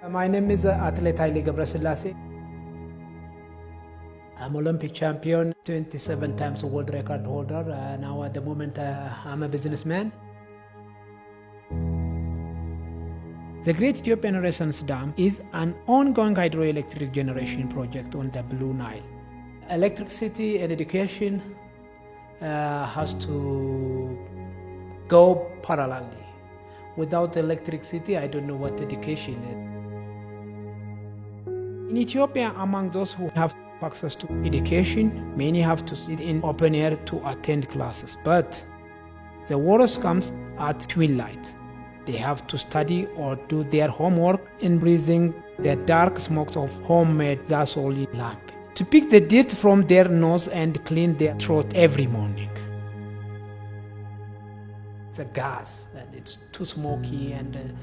My name is Athlet Haile Gebreslassie. I'm Olympic champion, 27 times world record holder. Now at the moment I'm a businessman. The Grand Ethiopian Renaissance Dam is an ongoing hydroelectric generation project on the Blue Nile. Electricity and education has to go parallelly. Without electricity, I don't know what education is. In Ethiopia, among those who have access to education, many have to sit in open air to attend classes. But the worst comes at twilight. They have to study or do their homework in breathing the dark smokes of homemade gasoline lamp, to pick the dirt from their nose and clean their throat every morning. It's a gas and it's too smoky and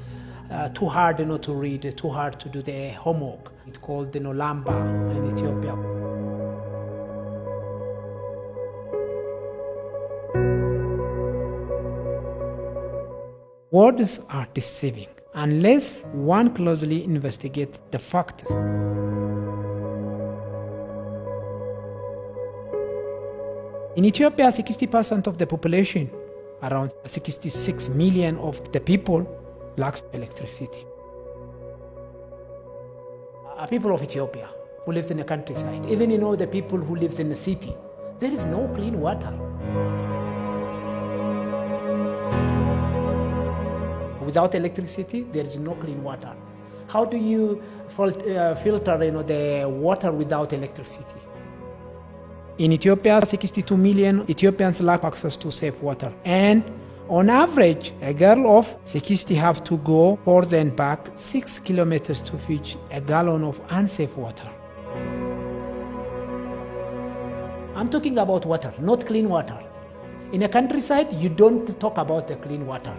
too hard to read, too hard to do the homework. It's called lamba in Ethiopia. Words are deceiving unless one closely investigates the facts. In Ethiopia, 60% of the population, around 66 million of the people, lacks electricity. People of Ethiopia who lives in the countryside, even the people who lives in the city, there is no clean water. Without electricity, there is no clean water. How do you filter the water without electricity? In Ethiopia, 62 million Ethiopians lack access to safe water. And on average, a girl of 60 have to go forth and back 6 kilometers to fetch a gallon of unsafe water. I'm talking about water, not clean water. In a countryside, you don't talk about the clean water.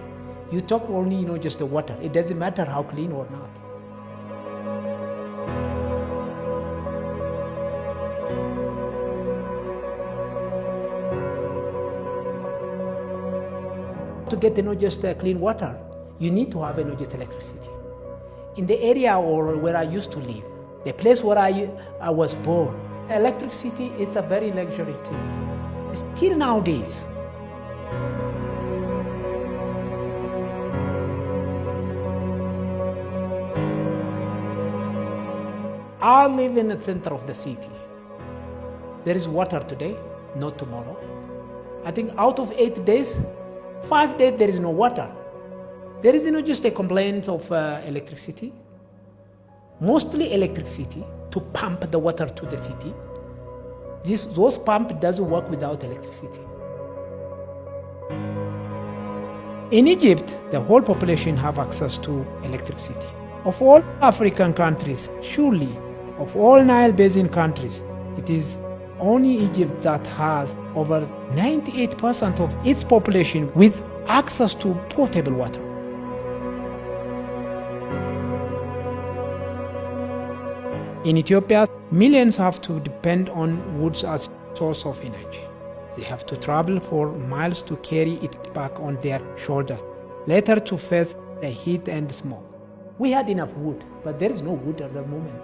You talk only, just the water. It doesn't matter how clean or not. To get just clean water, you need to have just electricity. In the area or where I used to live, the place where I was born, electricity is a very luxury thing. Still nowadays. I live in the center of the city. There is water today, not tomorrow. I think out of 8 days, 5 days there is no water. There is just a complaint of electricity. Mostly electricity to pump the water to the city. Those pump doesn't work without electricity. In Egypt, the whole population have access to electricity. Of all African countries, surely, of all Nile Basin countries, it is only Egypt that has over 98% of its population with access to potable water. In Ethiopia, millions have to depend on wood as source of energy. They have to travel for miles to carry it back on their shoulders, later to face the heat and smoke. We had enough wood, but there is no wood at the moment.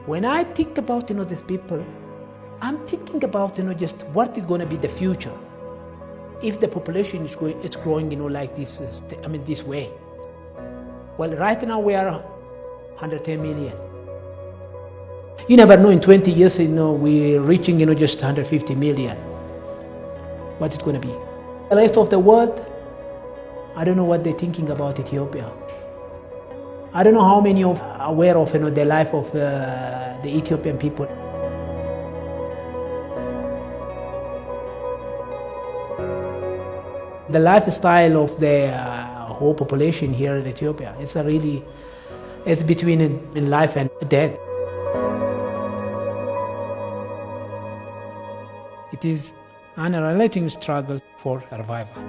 When I think about these people, I'm thinking about just what is going to be the future if the population is growing like this. This way. Well, right now we are 110 million. You never know. In 20 years, we're reaching just 150 million. What is going to be? The rest of the world, I don't know what they're thinking about Ethiopia. I don't know how many are aware of the life of the Ethiopian people. The lifestyle of the whole population here in Ethiopia, it's between in life and death. It is an unrelenting struggle for survival.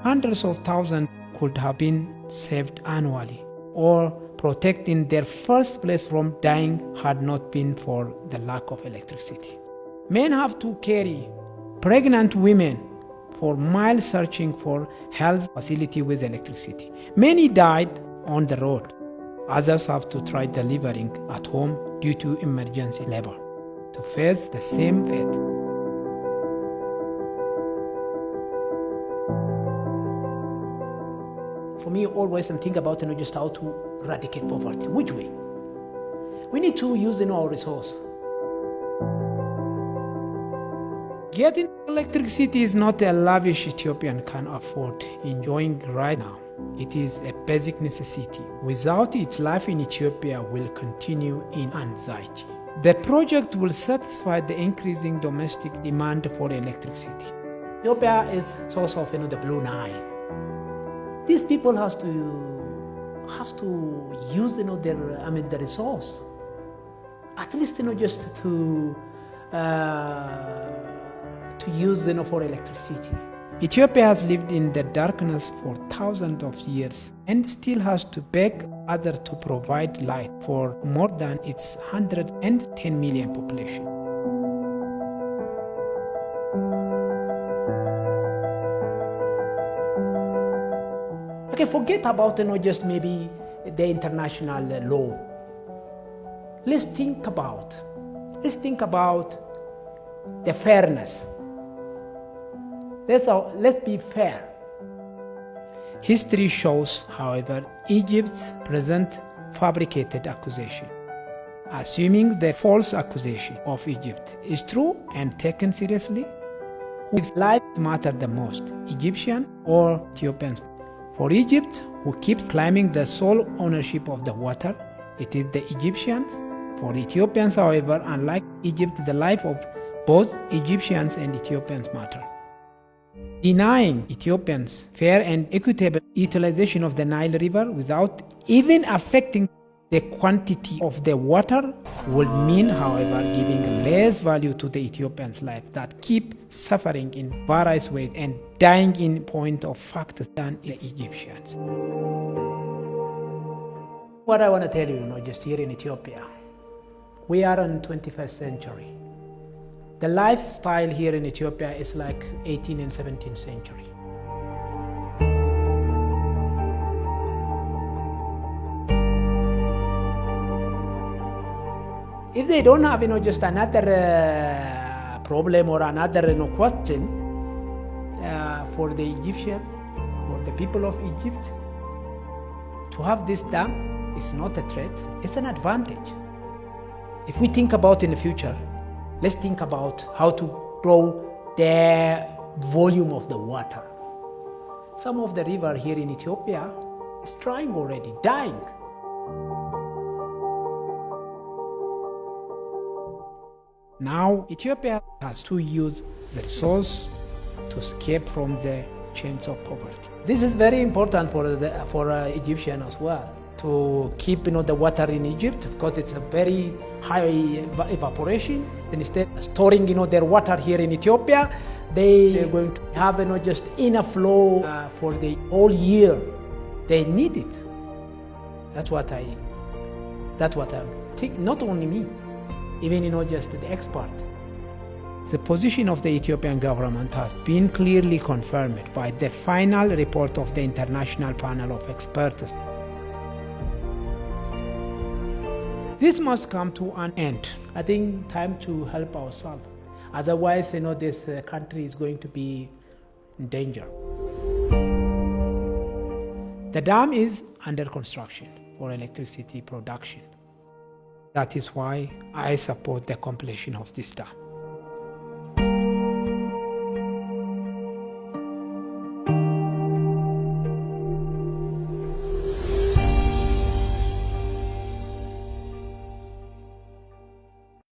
Hundreds of thousands could have been saved annually or protected in their first place from dying had not been for the lack of electricity. Men have to carry pregnant women for miles searching for health facility with electricity. Many died on the road. Others have to try delivering at home due to emergency labor to face the same fate. For me, always I'm thinking about just how to eradicate poverty. Which way? We need to use our resource. Getting electricity is not a lavish Ethiopian can afford enjoying right now. It is a basic necessity. Without it, life in Ethiopia will continue in anxiety. The project will satisfy the increasing domestic demand for electricity. Ethiopia is source of the Blue Nile. These people have to use the resource. At least just to use for electricity. Ethiopia has lived in the darkness for thousands of years and still has to beg others to provide light for more than its 110 million population. Okay, forget about just maybe the international law. Let's think about the fairness. Let's be fair. History shows, however, Egypt's present fabricated accusation. Assuming the false accusation of Egypt is true and taken seriously, whose lives matter the most, Egyptians or Ethiopians? For Egypt, who keeps claiming the sole ownership of the water, it is the Egyptians. For Ethiopians, however, unlike Egypt, the life of both Egyptians and Ethiopians matter. Denying Ethiopians fair and equitable utilization of the Nile River without even affecting the quantity of the water will mean, however, giving less value to the Ethiopians' life that keep suffering in various ways and dying in point of fact than the Egyptians. What I want to tell you, just here in Ethiopia, we are in 21st century. The lifestyle here in Ethiopia is like 18th and 17th century. If they don't have just another problem or another question for the Egyptian or the people of Egypt, to have this dam is not a threat, it's an advantage. If we think about in the future, let's think about how to grow the volume of the water. Some of the river here in Ethiopia is drying already, dying. Now Ethiopia has to use the resource to escape from the chains of poverty. This is very important for Egyptian as well, to keep the water in Egypt, because it's a very high evaporation. And instead of storing their water here in Ethiopia, they're going to have just enough flow for the whole year. They need it. That's what I think. Not only me, even just the expert. The position of the Ethiopian government has been clearly confirmed by the final report of the international panel of experts. This must come to an end. I think time to help ourselves. Otherwise, this country is going to be in danger. The dam is under construction for electricity production. That is why I support the completion of this dam.